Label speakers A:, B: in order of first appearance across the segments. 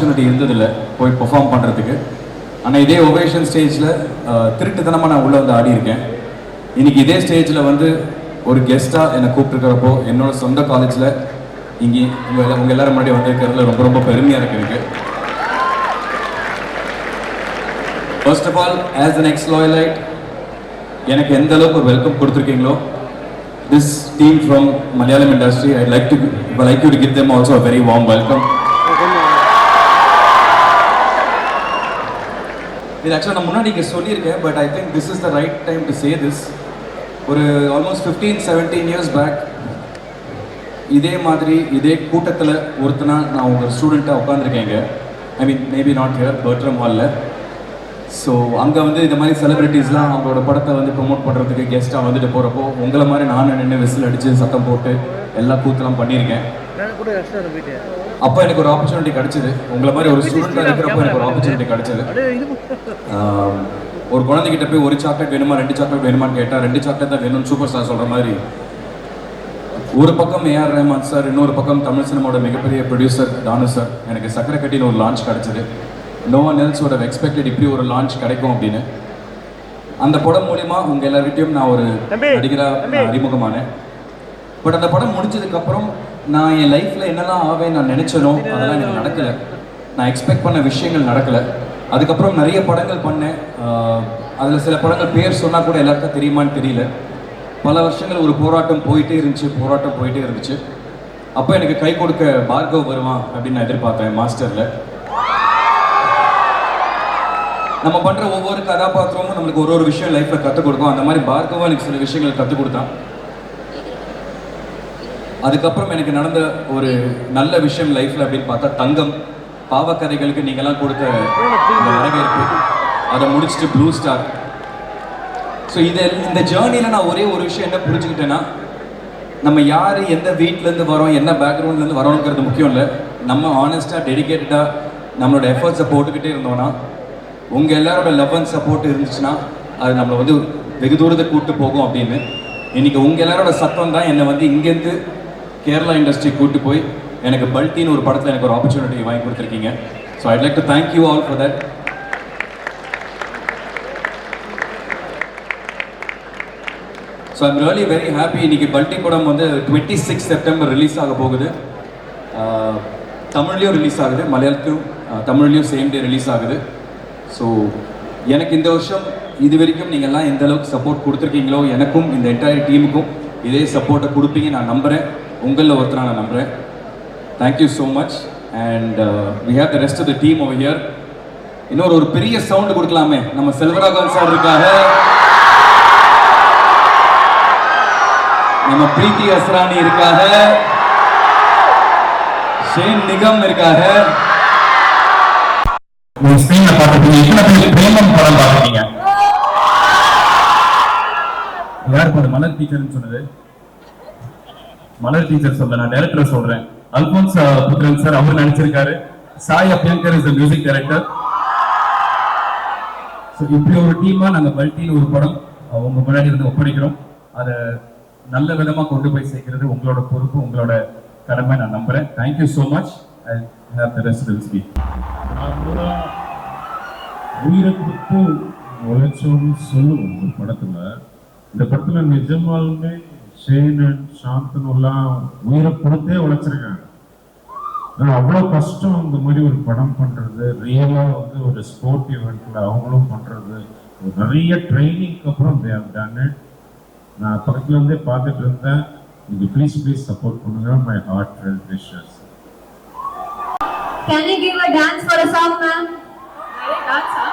A: Opportunity இருந்ததில்லை போய் perform பண்ணுறதுக்கு. ஆனால் இதே ஒவேஷன் ஸ்டேஜில் திருட்டுத்தனமாக நான் உள்ளே வந்து ஆடியிருக்கேன். இன்றைக்கி இதே ஸ்டேஜில் வந்து ஒரு கெஸ்ட்டாக என்னை கூப்பிட்டுருக்கிறப்போ என்னோடய சொந்த காலேஜில் இங்கே உங்கள் எல்லோரும் முன்னாடி வந்திருக்கிறதுல ரொம்ப ரொம்ப பெருமையாக இருக்குது எனக்கு. First of all, as an ex-loyalite, எனக்கு எந்த அளவுக்கு ஒரு வெல்கம் கொடுத்துருக்கீங்களோ, this team from Malayalam industry, I'd like you to give them also a very warm welcome. இது ஆக்சுவலாக நான் முன்னாடி இங்கே சொல்லியிருக்கேன், but I think this is the right time to say this. ஒரு ஆல்மோஸ்ட் 15-17 years பேக் இதே மாதிரி இதே கூட்டத்தில் ஒருத்தனா நான் உங்கள் ஸ்டூடெண்ட்டாக உட்காந்துருக்கேங்க. ஐ மீன் மேபி நாட் ஹியர், பர்ட்ரம் ஹாலில். ஸோ அங்கே வந்து இந்த மாதிரி செலிப்ரிட்டிஸ்லாம் அவங்களோட படத்தை வந்து ப்ரொமோட் பண்ணுறதுக்கு கெஸ்ட்டாக வந்துட்டு போகிறப்போ உங்களை மாதிரி நான் நின்று விசில் அடித்து சத்தம் போட்டு எல்லா கூத்தெல்லாம் பண்ணியிருக்கேன். அப்போ எனக்கு ஒரு ஆப்பர்ச்சுனிட்டி கிடச்சிது. உங்களை மாதிரி ஒரு ஸ்டூடெண்ட்டாக இருக்கிறப்போ எனக்கு ஒரு ஆப்பர்ச்சுனிட்டி கிடச்சிது. ஒரு குழந்தைகிட்ட போய் ஒரு சாக்லேட் வேணுமா 2 சாக்லேட் வேணுமான்னு கேட்டால் 2 சாக்லேட் தான் வேணும்னு சூப்பர் ஸ்டார் சொல்கிற மாதிரி ஒரு பக்கம் ஏஆர் ரஹ்மான் சார், இன்னொரு பக்கம் தமிழ் சினிமாவோட மிகப்பெரிய ப்ரொடியூசர் தானு சார், எனக்கு சக்கரை கட்டின்னு ஒரு லான்ச் கிடச்சிது. No one else would have expected இப்படி ஒரு லான்ச் கிடைக்கும் அப்படின்னு. அந்த படம் மூலிமா உங்கள் எல்லார்கிட்டையும் நான் ஒரு நடிகராக அறிமுகமானேன். பட் அந்த படம் முடிஞ்சதுக்கப்புறம் நான் என் லைஃப்பில் என்னெல்லாம் ஆவேன் நான் நினச்சனோ அதெல்லாம் எனக்கு நடக்கலை. நான் எக்ஸ்பெக்ட் பண்ண விஷயங்கள் நடக்கலை. அதுக்கப்புறம் நிறைய படங்கள் பண்ணேன். அதில் சில படங்கள் பேர் சொன்னால் கூட எல்லாருக்கும் தெரியுமான்னு தெரியல. பல வருஷங்கள் ஒரு போராட்டம் போயிட்டே இருந்துச்சு. அப்போ எனக்கு கை கொடுக்க பார்கவ் வருவான் அப்படின்னு நான் எதிர்பார்த்தேன் மாஸ்டரில். நம்ம பண்ணுற ஒவ்வொரு கதாபாத்திரமும் நம்மளுக்கு ஒரு விஷயம் லைஃப்பில் கற்றுக் கொடுக்கும். அந்த மாதிரி பார்கவா எனக்கு சில விஷயங்கள் கற்றுக் கொடுத்தான். அதுக்கப்புறம் எனக்கு நடந்த ஒரு நல்ல விஷயம் லைஃப்பில் அப்படின்னு பார்த்தா தங்கம் பாவக்கதைகளுக்கு நீங்கள்லாம் கொடுத்த இந்த வரவேற்பு, அதை முடிச்சுட்டு ப்ளூ ஸ்டார். ஸோ இந்த ஜேர்னியில் நான் ஒரே ஒரு விஷயம் என்ன புரிஞ்சுக்கிட்டேன்னா, நம்ம யார் எந்த வீட்டிலேருந்து வரோம் என்ன பேக்ரவுண்ட்லேருந்து வரோங்கிறது முக்கியம் இல்லை. நம்ம ஆனஸ்ட்டாக டெடிக்கேட்டடாக நம்மளோட எஃபர்ட்ஸை போட்டுக்கிட்டே இருந்தோன்னா, உங்கள் எல்லாரோட லவ் அண்ட் சப்போர்ட் இருந்துச்சுன்னா அது நம்மளை வந்து வெகு தூரத்தை கூப்பிட்டு போகும் அப்படின்னு. இன்றைக்கி உங்கள் எல்லாரோட சத்தம் தான் என்னை வந்து இங்கேருந்து கேரளா இண்டஸ்ட்ரி கூப்பிட்டு போய் எனக்கு பல்ட்டின்னு ஒரு படத்தில் எனக்கு ஒரு ஆப்பர்ச்சுனிட்டி வாங்கி கொடுத்துருக்கீங்க. So I'd like to thank you all for that. So I'm really very happy. இன்றைக்கி பல்ட்டி படம் வந்து 26 செப்டம்பர் ரிலீஸ் ஆக போகுது. தமிழ்லேயும் ரிலீஸ் ஆகுது, மலையாளத்துலையும் தமிழ்லேயும் சேம் டே ரிலீஸ் ஆகுது. ஸோ எனக்கு இந்த வருஷம் இது வரைக்கும் நீங்கள்லாம் எந்த அளவுக்கு சப்போர்ட் கொடுத்துருக்கீங்களோ எனக்கும் இந்த என்டையர் டீமுக்கும் இதே சப்போர்ட்டை கொடுப்பீங்க நான் நம்புகிறேன். உங்களில் ஒருத்தராக நான் நம்புகிறேன். Thank you so much. And we have the rest of the team over here. இன்னொரு ஒரு பெரிய சவுண்டு கொடுக்கலாமே நம்ம செல்வராகவன் சார் இருக்காங்க, நம்ம பிரீத்தி அஸ்ரானி இருக்காங்க, ஷேன் நிகம் இருக்காங்க. ஸ்கிரீன்ல பார்த்துருக்கீங்க. இத்தனை பேர் பிரேமம் படம் பார்த்துருக்கீங்க. யார் பாரு மலர் டீச்சர்னு சொன்னது? மலர் டீச்சர் சொல்ல, நான் டைரக்டர் சொல்றேன். அல்போன்ஸ் புத்திரன் சார் அவர் நடிச்சிருக்காரு. Sai Abhyankar is the music director. So இப்படி ஒரு டீமா நாங்கள் பல்ட்டின்னு ஒரு படம் உங்க முன்னாடி வந்து ஒப்படைக்கிறோம். அதை நல்ல விதமாக கொண்டு போய் சேர்க்கிறது உங்களோட பொறுப்பு, உங்களோட கடமை நான் நம்புறேன். Thank you so much. I have the rest will speak.
B: உயிரை கொடுத்து உழைச்சோன்னு சொல்லுவோம் இந்த படத்துல. இந்த படத்துல நிஜமாலுமே ஷேன் அண்ட் சாந்தனுலாம் உயிரை கொடுத்தே உழைச்சிருக்காங்க. அவ்வளோ கஷ்டம் இந்த மாதிரி ஒரு படம் பண்றது, ரியலா வந்து ஒரு ஸ்போர்ட் ஈவெண்ட்ல அவங்களும் பண்றது, நிறைய ட்ரைனிங்க்கு அப்புறம் நான் பக்கத்துல இருந்தே பார்த்துட்டு இருந்தேன். நீங்க ப்ளீஸ் சப்போர்ட் பண்ணுங்க. My heartfelt wishes.
C: Can you give a dance for a song, ma'am?
D: Dance, huh?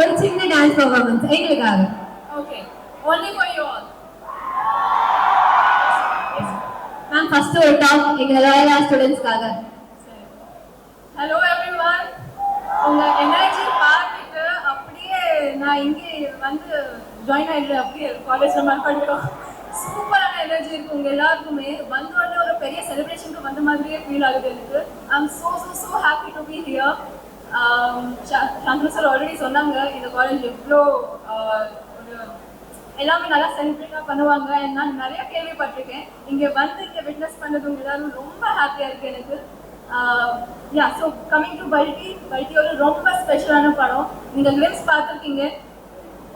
C: ஒரு சின்ன டான்ஸ் பெர்ஃபார்மன்ஸ் எங்களுக்காக.
D: Okay, only for you all.
C: Ma'am first ஒரு டாக் எங்க லாயலா ஸ்டூடண்ட்ஸ்க்காக.
D: Hello everyone. உங்க எனர்ஜி பார்த்துட்டு அப்படியே நான் இங்கே வந்து ஜாயின் ஆயிடுறேன். அப்படியே காலேஜ்ல மறுபடியும் சூப்பரான எனர்ஜி இருக்கு உங்க எல்லாருக்குமே. வந்து ஒரு பெரிய செலிப்ரேஷனுக்கு வந்த மாதிரியே ஃபீல் ஆகுது எனக்கு. I am so happy to be here. Shanthanu sir already சொன்னாங்க இந்த காலேஜ் எவ்வளோ ஒரு எல்லாமே நல்லா செலிப்ரேட்டாக பண்ணுவாங்க. நான் நிறைய கேள்விப்பட்டிருக்கேன். இங்கே வந்து இங்கே விட்னஸ் பண்ணது உங்க எல்லாரும் ரொம்ப ஹாப்பியாக இருக்குது எனக்கு. யா ஸோ கமிங் டு பல்டி ஒரு ரொம்ப ஸ்பெஷலான படம். நீங்கள் கிளிம்ஸ் பார்த்துருக்கீங்க.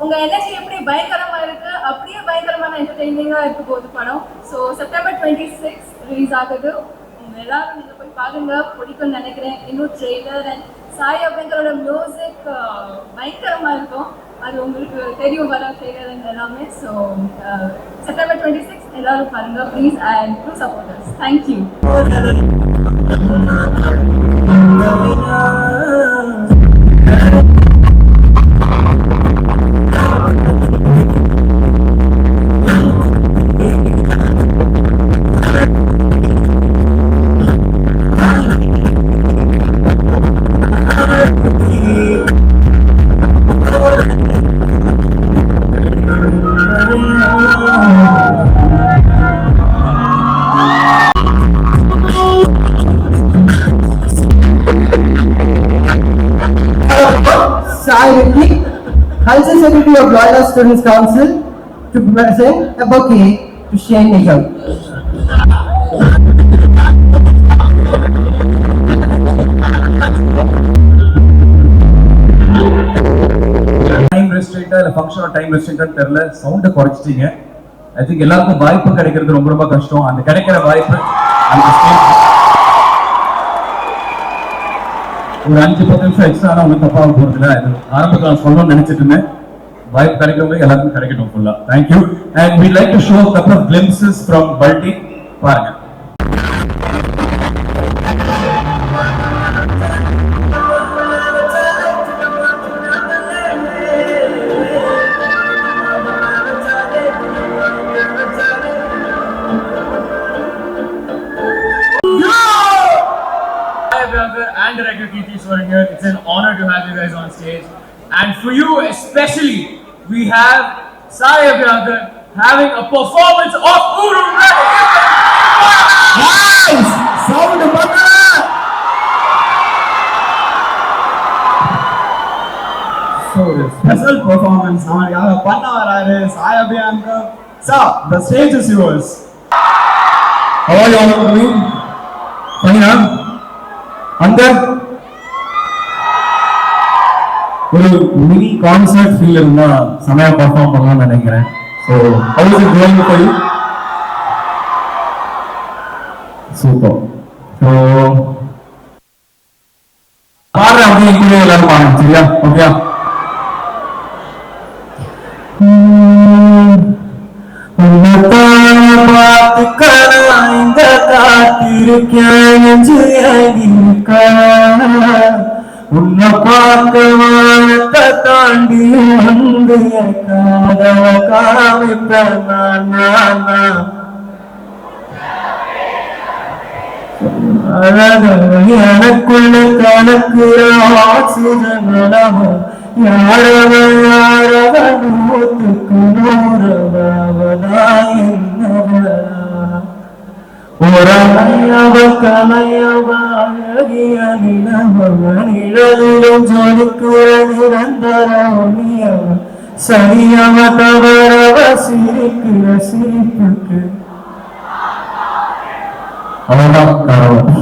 D: உங்கள் எனர்ஜி எப்படி பயங்கரமாக இருக்குது, அப்படியே பயங்கரமான என்டர்டெய்னிங்காக இருக்க போகுது படம். ஸோ செப்டம்பர் 26 ரிலீஸ் ஆகுது. உங்கள் எல்லாரும் நீங்கள் போய் பாருங்க, பிடிக்கும்னு நினைக்கிறேன். இன்னும் ட்ரெய்லர் அண்ட் சாய் அபியங்கரோட மியூசிக் பயங்கரமாக இருக்கும். அது உங்களுக்கு தெரியும் வர ட்ரெய்லர் எல்லாமே. ஸோ செப்டம்பர் 26 எல்லாரும் பாருங்க please and do supporters. Thank you.
E: Culture Secretary of Loyola Students Council, to present a bouquet to Shane Nigam.
A: Time ரெஸ்ட்ரிக்டா இல்ல ஃபங்க்ஷனல் டைம் ரெஸ்ட்ரிக்டா தெரியல, சவுண்ட குறைச்சிட்டீங்க. ஐ திங்க் எல்லாருக்கும் வாய்ப்பு கிடைக்கிறது ரொம்ப ரொம்ப கஷ்டம். அந்த கிடைக்கிற வாய்ப்பு அந்த ஒரு 5-10 நிமிஷம் எக்ஸ்ட்ரா உங்களுக்கு தப்பாக போறதில்ல. இது ஆரம்பத்தில் நான் சொல்லணும்னு நினைச்சிட்டு இருந்தேன். வாய்ப்பு கிடைக்கிறவங்க எல்லாருக்கும் கிடைக்கட்டும் ஃபுல்லா. Thank you. And we like to show a couple of glimpses from Balti. பாருங்க.
F: And director Kirti Swaran here. It's an honor to have you guys on stage. And for you especially, we have Sai Abhyankar having a performance of Uru.
E: Nice! Sound bakka!
G: So special performance. Now panna varare Sai Abhyankar. Sir, the stage is yours.
A: How are you all doing? Fine, அந்த ஒரு mini concert feel இருந்தா செமையா perform பண்ணலாம்னு நினைக்கிறேன். So how is it going for you? Super. So பாடுற அப்படியே கூட எல்லாரும் பாருங்க, சரியா? ஓகே. இந்த காத்திருக்கேன் உன்னை பார்க்க வானத்தை தாண்டி வந்து காதல காமிப்பேன் நான். எனக்குள்ள கணக்குற ஆக்சிஜன் அளவு யாரவன் நூற்றுக்கு நூறவனா என்னவா ஒரமையவ கலையவ அழகிய நிலவன் இழலிலும் ஜொலிக்குற நிரந்தரவனியவ சரியவ தவறவ சிரிக்கிற சிரிப்புக்கு அவ்வளவுதான் காரணம்.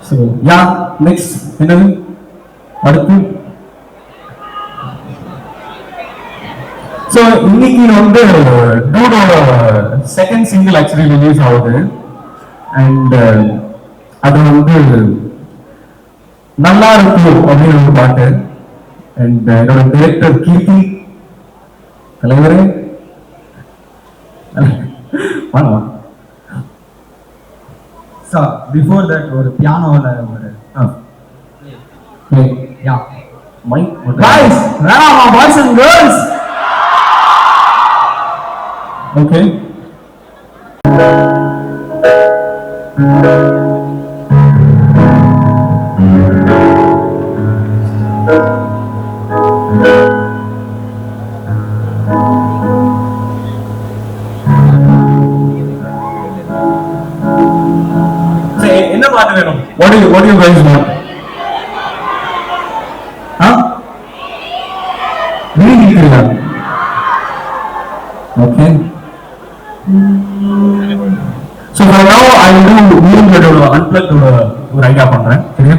A: So, yeah, next, என்னது அடுத்து? ஸோ இன்னைக்கு வந்து டூடோட செகண்ட் சிங்கிள் ஆக்சுவலி ரிலீஸ் ஆகுது. அண்ட் அது வந்து நல்லா இருக்கும் அப்படின்னு ஒரு பாட்டு. அண்ட் என்னோட டைரக்டர் கீர்த்தி தலைவரே வாங்க.
G: Sir, before that ஒரு பியானோல ஒரு
A: யா mic
G: guys, where are my boys and girls?
A: Okay. என்ன பாட்டு வேணும்? What do you guys want? Really? Okay. So வந்து வீரங்களோட அன்பிளக்டோட ஒரு ஐடியா பண்றேன். சரியா?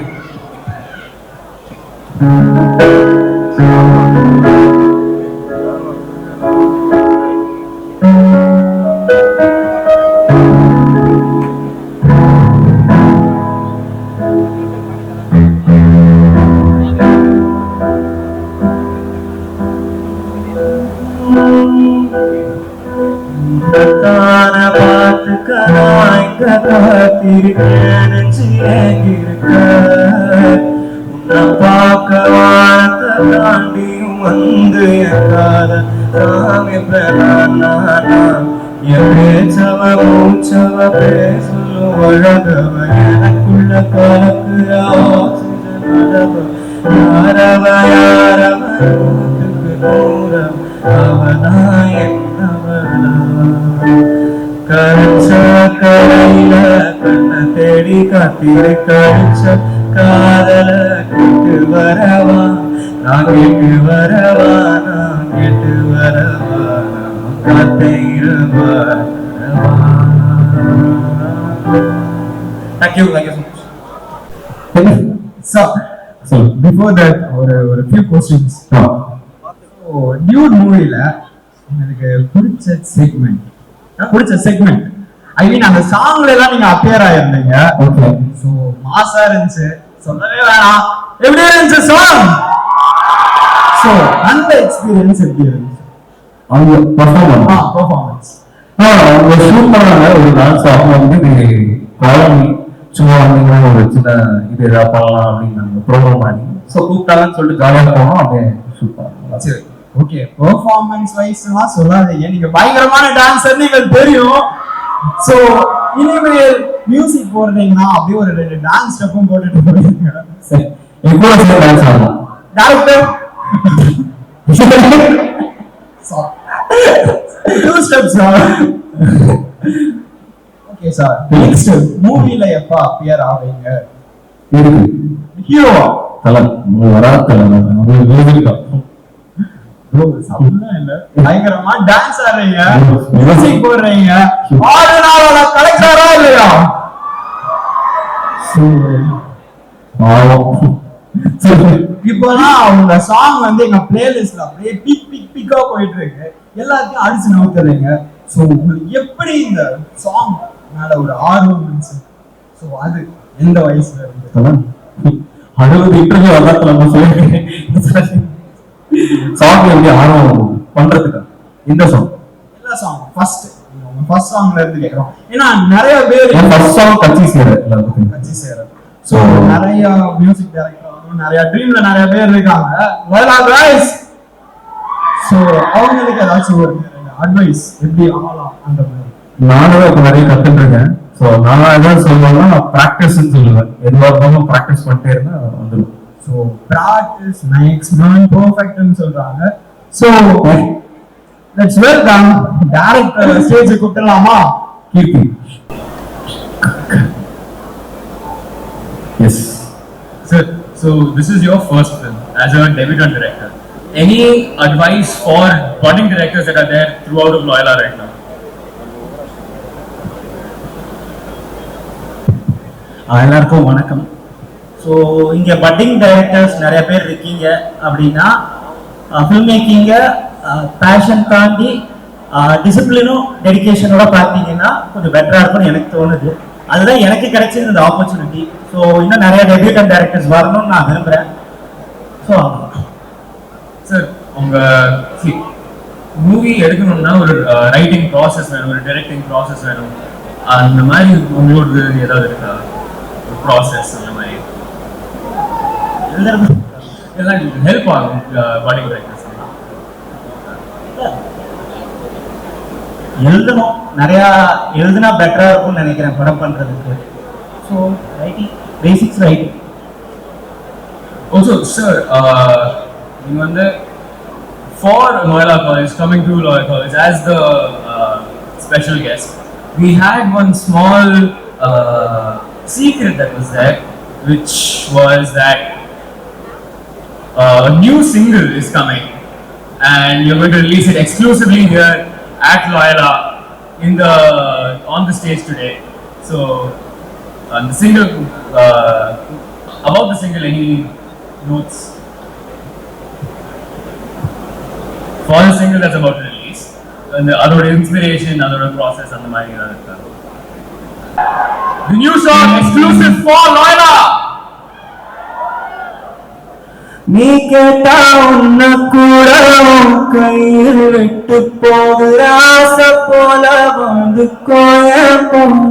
G: வந்து பேச்சவ மூச்சவ பேசலு அழகவ எனக்குள்ள கலக்குற யாரவ யாரவ நூற்றுக்கு நூறவ அவதான் என்னவளா கரைச்ச கரையில கண்ண தேடி காத்திரு கழிச்ச காதல கேட்டு வரவா நான் கேட்டு வரவா நான் கேட்டு வரவா காத்திருவா. Thank you so much. So before that, ஒரு few questions. Dude மூவில எனக்கு பிடிச்ச செக்மெண்ட் ஐ மீன் அந்த சாங்ல எல்லாம் நீங்க அப்பியர் ஆயிருந்தீங்க. ஓகே, சோ மாசா இருந்துச்சு, சொல்லவே வேணாம். எப்படி இருந்துச்சு சாங்? சோ அந்த எக்ஸ்பீரியன்ஸ் எப்படி இருந்துச்சு?
A: அவங்க
G: பெர்ஃபார்மன்ஸ்
A: அவங்க ஷூட் பண்ணாங்க ஒரு நாள். ஸோ அவங்க வந்து காலனி சும்மா வந்தீங்கன்னா ஒரு சின்ன இது ஏதாவது பண்ணலாம் அப்படின்னு ப்ரோக்ராம் பண்ணி ஸோ கூப்பிட்டாங்கன்னு சொல்லிட்டு ஜாலியாக போனோம். அப்படியே ஷூட் பண்ணலாம்.
G: சரி, ஓகே. பெர்ஃபார்மன்ஸ் வைஸ்லாம் சொல்லாதீங்க, நீங்க பயங்கரமான டான்சர் எங்களுக்கு தெரியும். சோ இனிமேல் மியூசிக் போடுறீங்கன்னா அப்படியே ஒரு 2 டான்ஸ் ஸ்டெப்பும் போட்டுட்டு போறீங்க.
A: சரி, எவ்வளோ டான்ஸ் ஆடலாம்
G: director 2 steps. Okay sir, next மூவில எப்ப அப்பியர் ஆவீங்க?
A: இருக்கு
G: ஹீரோவா?
A: தலை வராது தலை
G: ப்ரோ சவுண்ட்லாம் இல்ல, பயங்கரமா டான்ஸ் ஆடுறீங்க, மியூசிக் போடுறீங்க, ஆடுனால கலெக்டரா இல்லையா? இப்போலாம் உங்க சாங் வந்து எங்க பிளேலிஸ்ட்ல அப்படியே பிக்கா போயிட்டு இருக்கு, எல்லாத்தையும் அடிச்சு நோக்குறீங்க. சோ உங்களுக்கு எப்படி இந்த சாங் மேல ஒரு ஆர்வம் இருந்துச்சு? சோ அது எந்த வயசுல இருந்து?
A: 60 இன்டர்வியூ வரலாத்துல நம்ம சொல்லிருக்கேன். சாங் எப்படி ஆர்வம் பண்றதுக்கு இந்த சாங்
G: எல்லா சாங் ஃபர்ஸ்ட் சாங்ல இருந்து கேக்குறோம். ஏன்னா நிறைய பேர்
A: ஃபர்ஸ்ட் சாங் கட்சி சேர
G: சோ நிறைய மியூசிக் டைரக்டர் நிறைய ட்ரீம்ல நிறைய பேர் இருக்காங்க. well guys, சோ அவங்களுக்கு ஏதாச்சும் ஒரு அட்வைஸ் எப்படி ஆகலாம் அந்த மாதிரி?
A: நானும் இப்ப நிறைய கத்துட்டு இருக்கேன். சோ நான் என்ன சொல்லுவேன்னா பிராக்டிஸ்ன்னு சொல்லுவேன். எதுவா இருந்தாலும் பிராக்டிஸ் பண்ணிட்டே இருந்தா வந்துடும்.
G: சோ பிராக்டிஸ் மேக்ஸ் மேன் பெர்ஃபெக்ட்னு சொல்றாங்க. So let's welcome director stage கூப்பிடலாமா?
A: Keerthi. Yes
F: Sir, so this is your first film as a debutant director. Any advice for budding directors that are there throughout of Loyola right now?
H: எல்லாருக்கும் வணக்கம். So இங்கே padding directors நிறைய பேர் இருக்கீங்க அப்படின்னா film மேக்கிங்கை fashion தாண்டி டிசிப்ளினும் டெடிக்கேஷனோட பார்த்தீங்கன்னா கொஞ்சம் பெட்டராக இருக்கும்னு எனக்கு தோணுது. அதுதான் எனக்கு கிடைச்சது இந்த ஆப்பர்ச்சுனிட்டி. ஸோ இன்னும் நிறைய டெபியூட்டன் டைரக்டர்ஸ் வரணும்னு நான் விரும்புகிறேன். ஸோ
F: சார் உங்கள் மூவி எடுக்கணும்னா ஒரு ரைட்டிங் ப்ராசஸ் வேணும், ஒரு டைரக்டிங் ப்ராசஸ் வேணும். அந்த மாதிரி உங்களோட ஏதாவது இருக்கா ப்ராசஸ்? அந்த மாதிரி எல்லாம் ஹெல்ப் ஆகும் பாடிங் டைரக்டர்ஸ்.
H: எழுதணும், நிறையா எழுதுனா பெட்டராக இருக்கும்னு நினைக்கிறேன் படம் பண்ணுறதுக்கு. So writing, basics writing.
F: Also, sir, you know, for Loyola College, coming to Loyola College as the special guest, we had one small secret that was there, which was that a new single is coming, and you're going to release it exclusively here at Loyola on the stage today. So, the single, about the single, any notes? For the single that's about to release, and the other inspiration, other process, and the mind. The new song exclusive for Loyola.
H: நீ கேட்டா உன்ன கூட உன் கையில் விட்டு போகிற ஆசை போல வந்து கோயப்போம்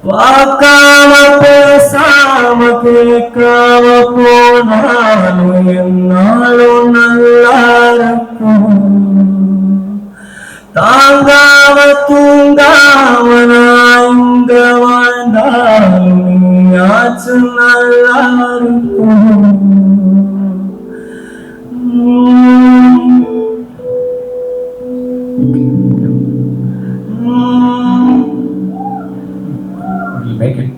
H: பார்க்காம பேசாம கேட்காம போனாலும் என்னாலும் நல்லா இருக்கும் தாங்காம தூங்காம நான் இங்க வாழ்ந்தாலும் நீயாச்சும் நல்லா இருக்கும்
A: We'll make it.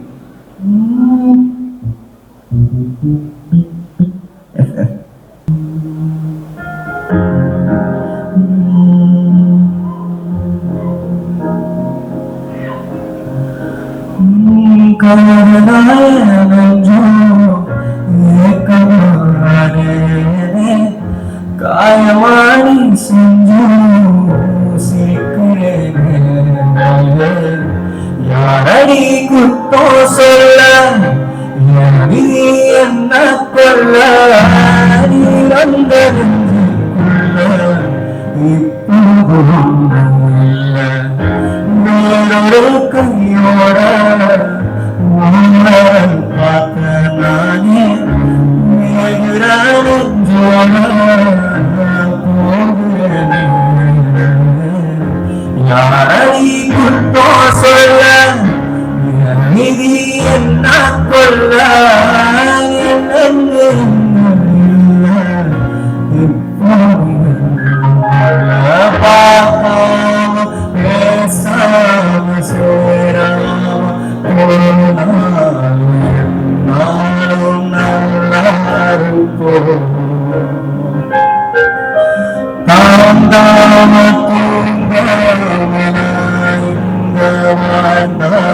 H: காயமானி செஞ்சோம் சிரிக்கிறேன் யாரடி குத்தோ சொல்ல நீ என்ன கொல்ல நீ வந்தறிஞ்சுக்குள்ள இப்போதும் வேறொரு கையோட பார்த்த நானே யாரடி குத்தோ சொல்ல நிதி என்ன கொல்ல பார்க்காம பேசாம சேராம நாளும் நல்லா இருக்கும் தாந்தாம தூங்காம இங்க வாழ்ந்தாலும்